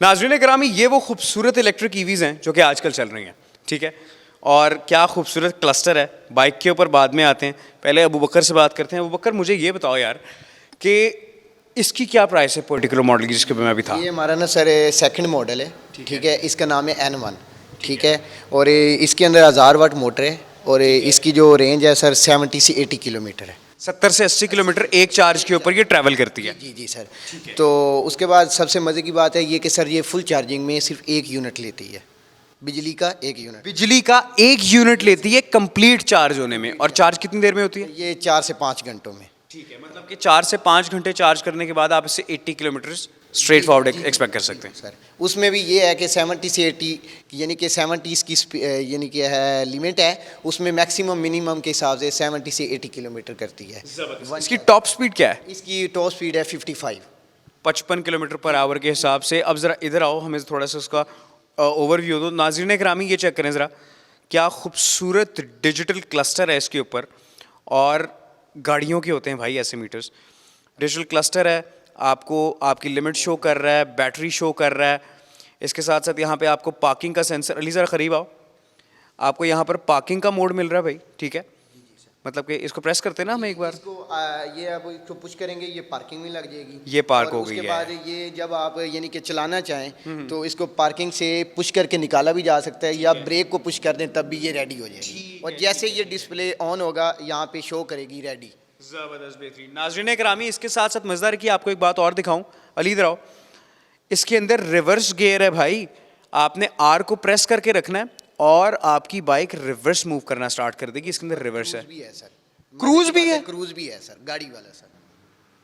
नाज़रीन करामी, ये वो खूबसूरत इलेक्ट्रिक ईवीज़ हैं जो कि आजकल चल रही हैं, ठीक है। और क्या खूबसूरत क्लस्टर है। बाइक के ऊपर बाद में आते हैं, पहले अबू बकर से बात करते हैं। अबू बकर, मुझे ये बताओ यार कि इसकी क्या प्राइस है पर्टिकुलर मॉडल की जिसके पे मैं अभी था? ये हमारा ना सर सेकंड मॉडल है, ठीक है। इसका नाम है N1, ठीक है। और इसके अंदर 1000 वाट मोटर है और इसकी जो रेंज है सर 70 से 80 किलोमीटर है। 70 से 80 किलोमीटर एक चार्ज के ऊपर ये ट्रैवल करती है। जी जी सर। तो उसके बाद सबसे मज़े की बात है ये कि सर ये फुल चार्जिंग में सिर्फ 1 यूनिट लेती है, बिजली का 1 यूनिट। बिजली का 1 यूनिट लेती है कंप्लीट चार्ज होने में। और चार्ज कितनी देर में होती है? ये 4 से 5 घंटों में। ठीक है, मतलब कि 4 से 5 घंटे चार्ज करने के बाद आप इससे 80 किलोमीटर स्ट्रेट फॉरवर्ड एक्सपेक्ट कर सकते हैं। सर उसमें भी ये है कि 70 से 80 यानी कि 70 इसकी यानी कि है लिमिट है, उसमें मैक्सिमम मिनिमम के हिसाब से 70 से 80 किलोमीटर करती है। इसकी टॉप स्पीड क्या है? इसकी टॉप स्पीड है 55 किलोमीटर पर आवर के हिसाब से। अब ज़रा इधर आओ, हमें थोड़ा सा उसका ओवरव्यू दो। नाज़रीन करामी, ये चेक करें ज़रा, क्या खूबसूरत डिजिटल क्लस्टर है इसके ऊपर। और गाड़ियों के होते हैं भाई ऐसे मीटर्स। डिजिटल क्लस्टर है, आपको आपकी लिमिट शो कर रहा है, बैटरी शो कर रहा है। इसके साथ साथ यहाँ पे आपको पार्किंग का सेंसर, अली ज़रा करीब आओ, आपको यहाँ पर पार्किंग का मोड मिल रहा है भाई, ठीक है। मतलब कि इसको प्रेस करते हैं ना हम एक बार, इसको ये अब इसको पुश करेंगे, ये पार्किंग में लग जाएगी। ये पार्क और हो गई है। उसके बाद ये जब आप यानी कि चलाना चाहें तो इसको पार्किंग से पुश करके निकाला भी जा सकता है, या ब्रेक को पुश कर दें तब भी ये रेडी हो जाएगी। और जैसे ये डिस्प्ले ऑन होगा यहाँ पे शो करेगी रेडी। ज़बरदस्त, बेहतरीन। नाज़रीन करामी, इसके साथ साथ मज़ेदार की आपको एक बात और दिखाऊं, अली इधर आओ। इसके अंदर रिवर्स गियर है भाई। आपने आर को प्रेस करके रखना है और आपकी बाइक रिवर्स मूव करना स्टार्ट कर देगी। इसके अंदर रिवर्स है, भी है सर। क्रूज भी है। क्रूज भी है सर, गाड़ी वाला सर।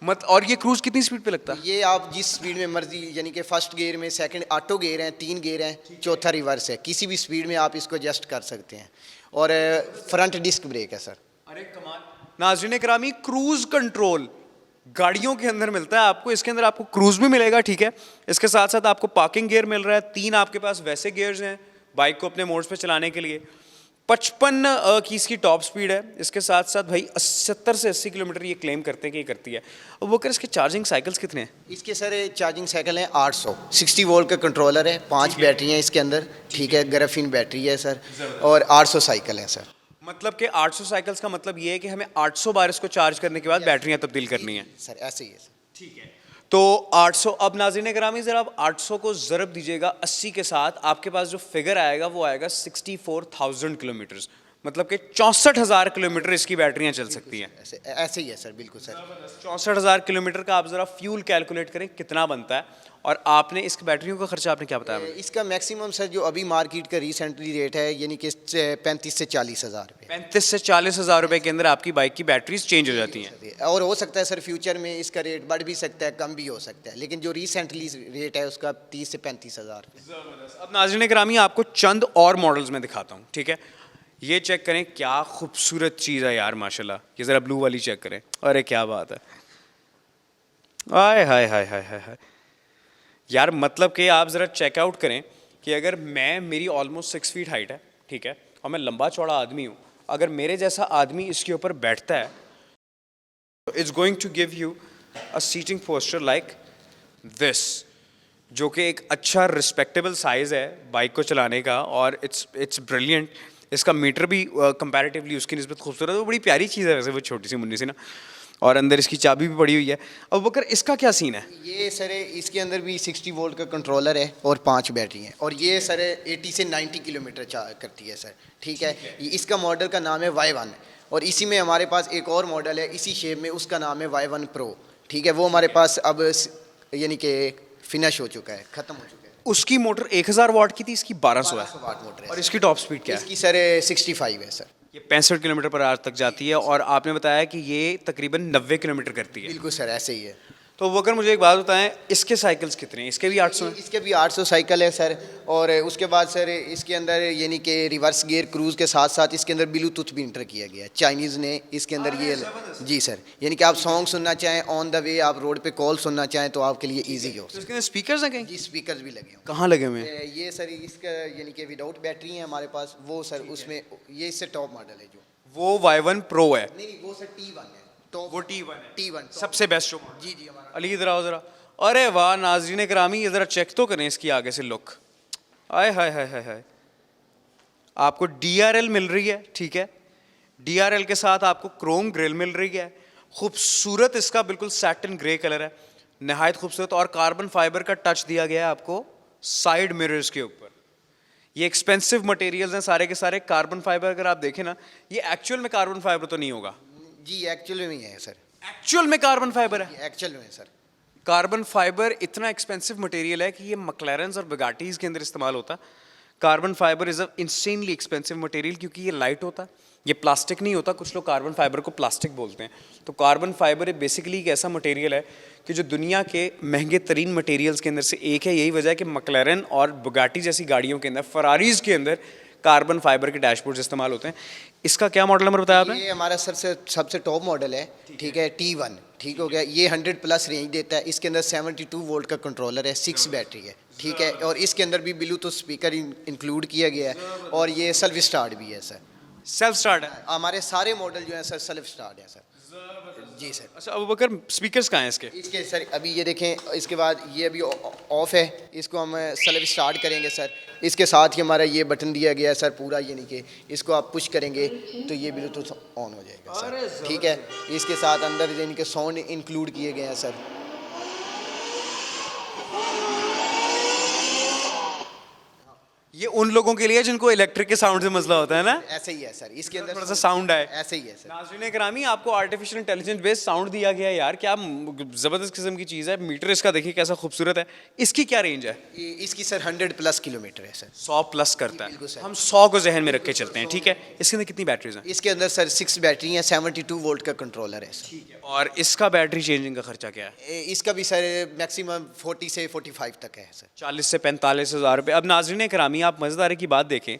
मत और ये क्रूज कितनी स्पीड पे लगता है? ये आप जिस स्पीड में मर्जी, यानी कि फर्स्ट गियर में, सेकंड ऑटो गियर है, 3 गियर हैं, चौथा रिवर्स है, किसी भी स्पीड में आप इसको एडजस्ट कर सकते हैं। और फ्रंट डिस्क ब्रेक है सर। अरे कमाल। नाज़रीन करामी, क्रूज कंट्रोल गाड़ियों के अंदर मिलता है आपको। इसके अंदर आपको क्रूज भी मिलेगा, ठीक है। इसके साथ साथ आपको पार्किंग गियर मिल रहा है। 3 आपके पास वैसे गियर्स हैं बाइक को अपने मोड्स पे चलाने के लिए। 55 की इसकी टॉप स्पीड है। इसके साथ साथ भाई 70 से 80 किलोमीटर ये क्लेम करते हैं कि ये करती है। अब वो कर, इसके चार्जिंग साइकिल्स कितने हैं? इसके सर चार्जिंग साइकिल है 800, 60 वोल्ट का कंट्रोलर है, 5 बैटरी हैं इसके अंदर, ठीक है। ग्राफीन बैटरी है सर, और 800 साइकिल है सर। मतलब कि 800 साइकिल्स का मतलब ये है कि हमें 800 बार इसको चार्ज करने के बाद बैटरियां तब्दील करनी है। सर ऐसे ही है सर। ठीक है, तो 800। अब नाज़रीन करामी, ज़रा आप 800 को ज़रब दीजिएगा 80 के साथ, आपके पास जो फिगर आएगा वो आएगा 64,000 किलोमीटर। मतलब कि 64,000 किलोमीटर इसकी बैटरियां चल सकती हैं। ऐसे ही है सर, बिल्कुल सर। 64,000 किलोमीटर का आप ज़रा फ्यूल कैलकुलेट करें कितना बनता है। और आपने इस बैटरियों का खर्चा आपने क्या बताया? इसका मैक्सिमम सर जो अभी मार्केट का रिसेंटली रेट है, यानी कि 35 से 40 हज़ार रुपये। 35 से 40 हज़ार रुपये के अंदर आपकी बाइक की बैटरीज चेंज हो जाती हैं। और हो सकता है सर फ्यूचर में इसका रेट बढ़ भी सकता है, कम भी हो सकता है, लेकिन जो रिसेंटली रेट है उसका 30 से 35 हज़ार रुपये। अब नाज़रीन करामी, आपको चंद और मॉडल्स में दिखाता हूँ, ठीक है। ये चेक करें, क्या खूबसूरत चीज़ है यार, माशाल्लाह। ये ज़रा ब्लू वाली चेक करें, अरे क्या बात है, आय हाय हाय हाय हाय हाय यार। मतलब कि आप ज़रा चेकआउट करें कि अगर मेरी ऑलमोस्ट 6 फीट हाइट है, ठीक है, और मैं लंबा चौड़ा आदमी हूँ, अगर मेरे जैसा आदमी इसके ऊपर बैठता है तो it's going to give you a sitting posture like this, जो कि एक अच्छा रिस्पेक्टेबल साइज़ है बाइक को चलाने का। और इट्स ब्रिलियंट। इसका मीटर भी कंपैरेटिवली उसकी निस्बत खूबसूरत है। वो बड़ी प्यारी चीज़ है वैसे, वो छोटी सी मुन्नी सी ना। और अंदर इसकी चाबी भी पड़ी हुई है। अब बकर, इसका क्या सीन है? ये सर इसके अंदर भी 60 वोल्ट का कंट्रोलर है और 5 बैटरी हैं, और ये सर 80 से 90 किलोमीटर करती है सर, ठीक है। इसका मॉडल का नाम है Y1, और इसी में हमारे पास एक और मॉडल है इसी शेप में, उसका नाम है Y1 Pro, ठीक है। वो हमारे पास अब यानी कि फिनिश हो चुका है, ख़त्म हो चुका है। उसकी मोटर 1000 वाट की थी, इसकी 1200 है। 1200 वाट मोटर है। और इसकी टॉप स्पीड क्या है? इसकी सर 65 है सर। ये 65 किलोमीटर पर आवर तक जाती है। और आपने बताया कि ये तकरीबन 90 किलोमीटर करती है। बिल्कुल सर, ऐसे ही है। तो वो अगर मुझे एक बात बताएं, इसके साइकिल्स कितने हैं? इसके भी 800 हैं? इसके भी 800 साइकिल है सर। और उसके बाद सर इसके अंदर यानी कि रिवर्स गियर क्रूज़ के साथ साथ इसके अंदर ब्लूटूथ भी इंटर किया गया है, चाइनीज़ ने इसके अंदर ये। जी सर, यानी कि आप सॉन्ग सुनना चाहें, ऑन द वे आप रोड पे कॉल सुनना चाहें तो आपके लिए ईजी हो। तो इसके अंदर स्पीकर्स हैं कहीं? जी, स्पीकर भी लगे हुए कहाँ लगे हुए हैं? ये सर इसका यानी कि विदाउट बैटरी है हमारे पास, वो सर उसमें ये इससे टॉप मॉडल है जो। वो Y1 Pro है। नहीं, वो सर T1 है, तो वो T1 है, T1 सबसे बेस्ट जो। जी जी हमारा। अली इधर आओ ज़रा, अरे वाह नाज़रीन करामी, ये ज़रा चेक तो करें इसकी आगे से लुक। आय हाय हाय हाय हाय। आपको DRL मिल रही है, ठीक है, DRL के साथ आपको क्रोम ग्रिल मिल रही है, खूबसूरत इसका बिल्कुल सैटिन ग्रे कलर है, नहायत खूबसूरत, और कार्बन फाइबर का टच दिया गया है आपको साइड मिरर्स के ऊपर। ये एक्सपेंसिव मटेरियल्स हैं सारे के सारे। कार्बन फाइबर अगर आप देखें ना, ये एक्चुअल में कार्बन फाइबर तो नहीं होगा। जी एक्चुअल में ही है सर, एक्चुअल में कार्बन फाइबर है। एक्चुअल में सर। कार्बन फाइबर इतना एक्सपेंसिव मटेरियल है कि ये मकलैरेंस और बगाटीज के अंदर इस्तेमाल होता है। Carbon fibre is a insanely expensive material क्योंकि ये लाइट होता है, ये प्लास्टिक नहीं होता। कुछ लोग कार्बन फाइबर को प्लास्टिक बोलते हैं, तो कार्बन फाइबर बेसिकली एक ऐसा मटेरियल है कि जो दुनिया के महंगे तरीन मटेरियल्स के अंदर से एक है। यही वजह है कि मकलैरेन और बुगाटी जैसी गाड़ियों के अंदर, फरारीज के अंदर कार्बन फाइबर के डैशबोर्ड्स इस्तेमाल होते हैं। इसका क्या मॉडल नंबर बताया आपने? ये हमारा सबसे टॉप मॉडल है, ठीक है, T1, ठीक हो गया। ये 100+ रेंज देता है। इसके अंदर 72 वोल्ट का कंट्रोलर है, 6 बैटरी है, ठीक है, और इसके अंदर भी ब्लूटूथ स्पीकर इंक्लूड किया गया है, और ये सेल्फ स्टार्ट भी है सर। सेल्फ स्टार्ट है। हमारे सारे मॉडल जो है सर सेल्फ स्टार्ट है सर। जी सर। अच्छा अबू बकर, स्पीकर्स कहाँ हैं इसके? इसके सर अभी ये देखें, इसके बाद ये अभी ऑफ है, इसको हम सेल्फ स्टार्ट करेंगे सर। इसके साथ ही हमारा ये बटन दिया गया है सर पूरा, ये नहीं कि इसको आप पुश करेंगे तो ये ब्लूटूथ ऑन हो जाएगा सर, ठीक है। इसके साथ अंदर इनके साउंड इंक्लूड किए गए हैं सर। ये उन लोगों के लिए जिनको इलेक्ट्रिक के साउंड से मसला होता है ना, ऐसे ही है सर। इसके अंदर थोड़ा सा साउंड आए, ऐसे ही है सर। नाज़रीन करामी, आपको आर्टिफिशियल इंटेलिजेंस बेस्ड साउंड दिया गया है यार, क्या ज़बरदस्त किस्म की चीज़ है। मीटर इसका देखिए कैसा खूबसूरत है। इसकी क्या रेंज है? इसकी सर 100+ किलोमीटर है सर। 100+ करता बिल्कुल है। सर। हम 100 को जहन में रख के चलते हैं, ठीक है। इसके अंदर कितनी बैटरीज हैं? इसके अंदर सर 6 बैटरी हैं, 72 वोल्ट का कंट्रोलर है सर। और इसका बैटरी चेंजिंग का खर्चा क्या है? इसका भी सर मैक्सिमम 40 से 45 तक है सर। 40 से 45 हज़ार रुपये। अब नाज़रीन करामी, आप मज़ेदार की बात देखें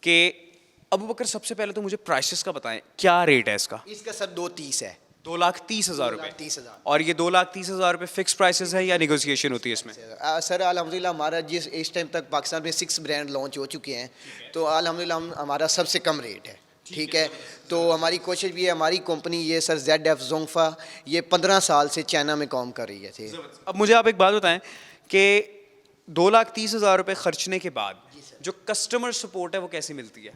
कि अबू बकर, सबसे पहले तो मुझे प्राइसेस का बताएं, क्या रेट है इसका? इसका सर 230 है। 2,30,000 रुपये। 2,30,000। और ये 2,30,000 रुपये फिक्स प्राइसेस है या नेगोशिएशन होती है इसमें? सर अल्हम्दुलिल्लाह हमारा जिस इस टाइम तक पाकिस्तान में 6 ब्रांड लॉन्च हो चुके हैं, तो अल्हम्दुलिल्लाह हमारा सबसे कम रेट है, ठीक है। तो हमारी कोशिश भी है, हमारी कंपनी ये सर ZF जोंफा ये 15 साल से चाइना में काम कर रही है। अब मुझे आप एक बात बताएं कि 2,30,000 रुपये खर्चने के बाद जो कस्टमर सपोर्ट है वो कैसी मिलती है?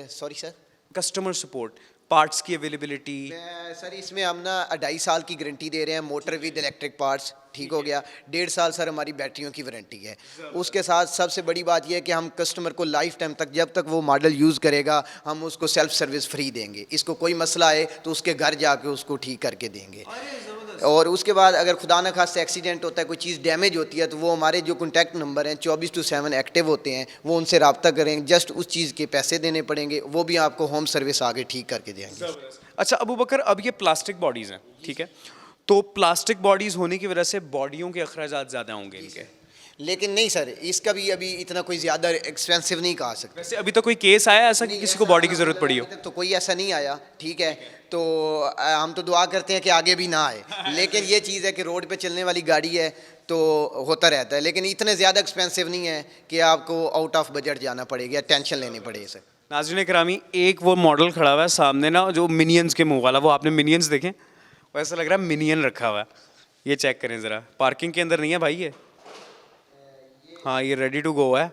Sorry sir, customer support, parts की अवेलेबिलिटी। सर इसमें हम ना 2.5 साल की गारंटी दे रहे हैं, मोटर विद इलेक्ट्रिक पार्ट्स, ठीक हो गया। 1.5 साल सर हमारी बैटरियों की वारंटी है। उसके साथ सबसे बड़ी बात यह है कि हम कस्टमर को लाइफ टाइम तक, जब तक वो मॉडल यूज़ करेगा, हम उसको सेल्फ सर्विस फ्री देंगे। इसको कोई मसला आए तो उसके घर जाके उसको ठीक करके देंगे। और उसके बाद अगर खुदा न खास्ते एक्सीडेंट होता है, कोई चीज़ डैमेज होती है, तो वो हमारे जो कॉन्टैक्ट नंबर हैं 24/7 एक्टिव होते हैं, वो उनसे रब्ता करें। जस्ट उस चीज़ के पैसे देने पड़ेंगे, वो भी आपको होम सर्विस आगे ठीक करके देंगे। अच्छा अबू बकर, अब ये प्लास्टिक बॉडीज़ हैं, ठीक है, तो प्लास्टिक बॉडीज़ होने की वजह से बॉडियों के अखराजात ज़्यादा होंगे इनके, लेकिन नहीं सर, इसका भी अभी इतना कोई ज़्यादा एक्सपेंसिव नहीं कहा सकते। वैसे अभी तो कोई केस आया ऐसा कि किसी को बॉडी की ज़रूरत पड़ी हो? तो कोई ऐसा नहीं आया, ठीक है। तो हम तो दुआ करते हैं कि आगे भी ना आए, लेकिन ये चीज़ है कि रोड पे चलने वाली गाड़ी है तो होता रहता है, लेकिन इतने ज़्यादा एक्सपेंसिव नहीं है कि आपको आउट ऑफ बजट जाना पड़ेगा या टेंशन लेनी पड़ेगी सर। नाज़रीन करामी, एक वो मॉडल खड़ा हुआ है सामने ना, जो मिनियंस के मुंह वाला, वो आपने मिनियंस देखें? वो ऐसा लग रहा है मिनियन रखा हुआ है। ये चेक करें ज़रा, पार्किंग के अंदर नहीं है भाई ये। हाँ ये रेडी टू गो है।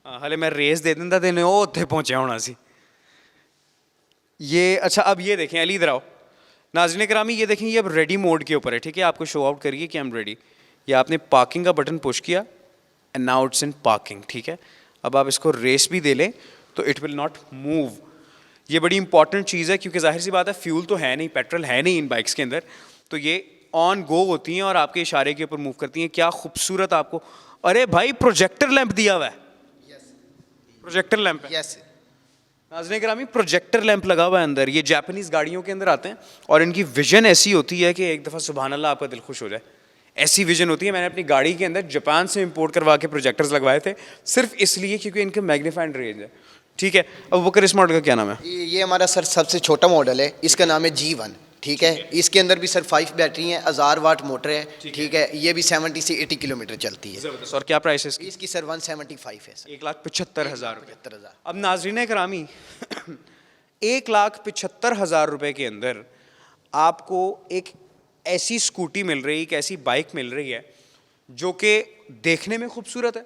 हाँ हले मैं रेस दे दिंदा तेने वो उत्थे पहुँचा होना सी ये। अच्छा अब ये देखें, अली इधर आओ। नाज़रीन करामी ये देखें, ये अब रेडी मोड के ऊपर है, ठीक है। आपको शो आउट करिए कि आई एम रेडी। ये आपने पार्किंग का बटन पुश किया and now it's in parking, ठीक है। अब आप इसको रेस भी दे लें तो इट विल नॉट मूव। ये बड़ी इंपॉर्टेंट चीज़ है क्योंकि जाहिर सी बात है, फ्यूल तो है नहीं, पेट्रोल है नहीं इन बाइक्स के अंदर, तो ये ऑन गो होती हैं और आपके इशारे के ऊपर मूव करती हैं। क्या खूबसूरत आपको, अरे भाई प्रोजेक्टर लैंप दिया हुआ है। प्रोजेक्टर लैंप है। यस नाज़रीन करामी, प्रोजेक्टर लैंप लगा हुआ है अंदर। ये जापानीज़ गाड़ियों के अंदर आते हैं और इनकी विजन ऐसी होती है कि एक दफ़ा सुभान अल्लाह आपका दिल खुश हो जाए, ऐसी विजन होती है। मैंने अपनी गाड़ी के अंदर जापान से इंपोर्ट करवा के प्रोजेक्टर्स लगवाए थे, सिर्फ इसलिए क्योंकि इनके मैग्नीफाइंग रेंज है, ठीक है। अब बकर, इस मॉडल का क्या नाम है? ये हमारा सर सबसे छोटा मॉडल है, इसका नाम है G1, ठीक है। इसके अंदर भी सर 5 बैटरी हैं, 1000 वाट मोटर है, ठीक है। ये भी 70 से 80 किलोमीटर चलती है। और क्या प्राइस है इसकी? इसकी सर 175 है सर। 1,75,000 रुपये। 75,000। अब नाज़रीन करामी 1,75,000 रुपये के अंदर आपको एक ऐसी स्कूटी मिल रही है, एक ऐसी बाइक मिल रही है जो कि देखने में खूबसूरत है।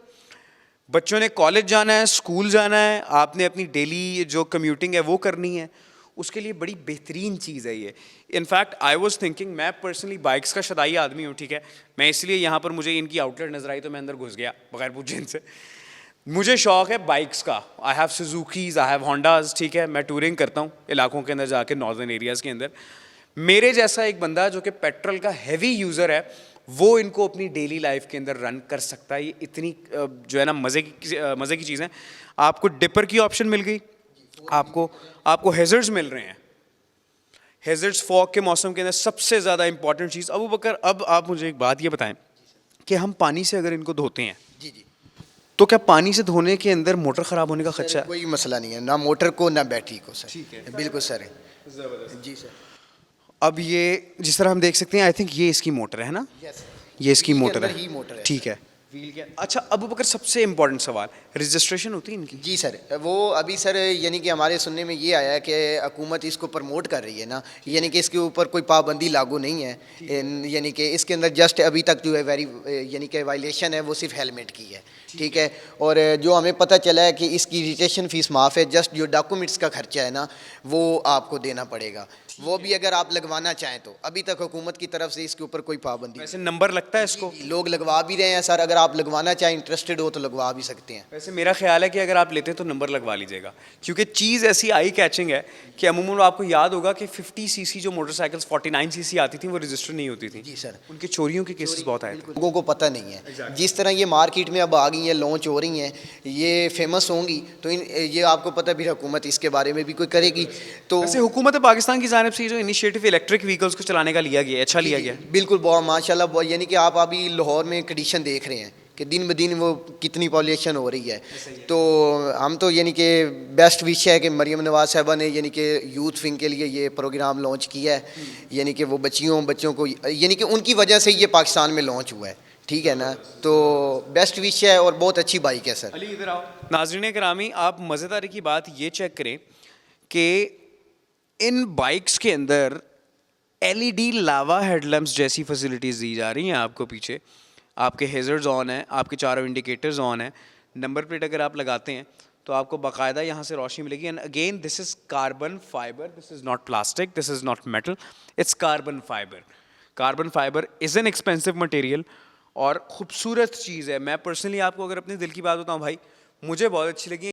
बच्चों ने कॉलेज जाना है, स्कूल जाना है, आपने अपनी डेली जो कम्यूटिंग है वो करनी है, उसके लिए बड़ी बेहतरीन चीज़ है ये। इनफैक्ट आई वॉज थिंकिंग, मैं पर्सनली बाइक्स का शदाई आदमी हूँ, ठीक है, मैं इसलिए यहाँ पर मुझे इनकी आउटलेट नजर आई तो मैं अंदर घुस गया बगैर पूछे इनसे। मुझे शौक है बाइक्स का, आई हैव सुजुकीज, आई हैव होंडाज, ठीक है, मैं टूरिंग करता हूँ इलाकों के अंदर जाके, नॉर्दर्न एरियाज़ के अंदर। मेरे जैसा एक बंदा जो कि पेट्रोल का हैवी यूज़र है, वो इनको अपनी डेली लाइफ के अंदर रन कर सकता है। ये इतनी जो है ना मज़े की चीज़ है। आपको डिपर की ऑप्शन मिल गई, आपको हेजर्ड्स मिल रहे हैं। हेजर्ड्स फॉग के मौसम के अंदर सबसे ज़्यादा इंपॉर्टेंट चीज़। अबू बकर, अब आप मुझे एक बात ये बताएं कि हम पानी से अगर इनको धोते हैं जी जी, तो क्या पानी से धोने के अंदर मोटर ख़राब होने का खदशा है? कोई मसला नहीं है, ना मोटर को ना बैटरी को सर। ठीक है। बिल्कुल सर। जी सर। अब ये जिस तरह हम देख सकते हैं, आई थिंक ये इसकी मोटर है ना, यस, ये इसकी व्हील के मोटर अंदर ही मोटर है, है। ठीक है। व्हील के अच्छा अबू बकर, सबसे इंपॉर्टेंट सवाल, रजिस्ट्रेशन होती है इनकी? जी सर, वो अभी सर यानी कि हमारे सुनने में ये आया है कि हुकूमत इसको प्रमोट कर रही है ना, यानी कि इसके ऊपर कोई पाबंदी लागू नहीं है, यानी कि इसके अंदर जस्ट अभी तक जो है यानी कि वायलेशन है वो सिर्फ हेलमेट की है, ठीक है। और जो हमें पता चला है कि इसकी रजिस्ट्रेशन फ़ीस माफ़ है, जस्ट जो डॉक्यूमेंट्स का खर्चा है ना वो आपको देना पड़ेगा, वो भी अगर आप लगवाना चाहें तो। अभी तक हुकूमत की तरफ से इसके ऊपर कोई पाबंदी वैसे नंबर लगता है इसको? नहीं। लोग लगवा भी रहे हैं सर, अगर आप लगवाना चाहें, इंटरेस्टेड हो तो लगवा भी सकते हैं। वैसे मेरा ख्याल है कि अगर आप लेते हैं तो नंबर लगवा लीजिएगा, क्योंकि चीज़ ऐसी आई कैचिंग है कि अमूमन आपको याद होगा कि 50 सीसी जो मोटरसाइकिल्स 49 सीसी आती थी वो रजिस्टर नहीं होती थी। जी सर। उनकी चोरियों के केसेस बहुत आए थे। लोगों को पता नहीं है। जिस तरह ये मार्केट में अब आ गई हैं, लॉन्च हो रही हैं, ये फेमस होंगी, तो ये आपको पता भी हुकूमत इसके बारे में भी कोई करेगी तो। वैसे हुकूमत पाकिस्तान की जानिब से ये जो इनिशिएटिव इलेक्ट्रिक व्हीकल्स को चलाने का लिया गया है, अच्छा लिया गया है। बिल्कुल बहुत माशाल्लाह, यानी कि आप अभी लाहौर में कंडीशन देख रहे हैं कि दिन ब दिन वो कितनी पॉल्यूशन हो रही है। तो हम तो यानी कि बेस्ट विश है कि मरियम नवाज साहबा ने यानी कि यूथ विंग के लिए ये प्रोग्राम लॉन्च किया है, यानी कि वो बच्चों को यानी कि उनकी वजह से ये पाकिस्तान में लॉन्च हुआ है, ठीक है ना। तो बेस्ट विश है और बहुत अच्छी बाइक है सर। अली इधर आओ। नाज़रीन करामी, आप मज़ेदारी की बात ये चेक करें कि इन बाइक्स के अंदर LED लावा हेडलैम्प्स जैसी फैसिलिटीज़ दी जा रही हैं आपको। पीछे आपके हेजर्ड्स ऑन हैं, आपके चारों इंडिकेटर्स ऑन हैं, नंबर प्लेट अगर आप लगाते हैं तो आपको बाकायदा यहाँ से रोशनी मिलेगी। And again this is carbon fibre, this is not plastic, this is not metal, it's carbon fibre. Carbon fibre is an expensive material और ख़ूबसूरत चीज़ है। मैं पर्सनली आपको अगर अपने दिल की बात बताऊँ भाई, मुझे बहुत अच्छी लगी।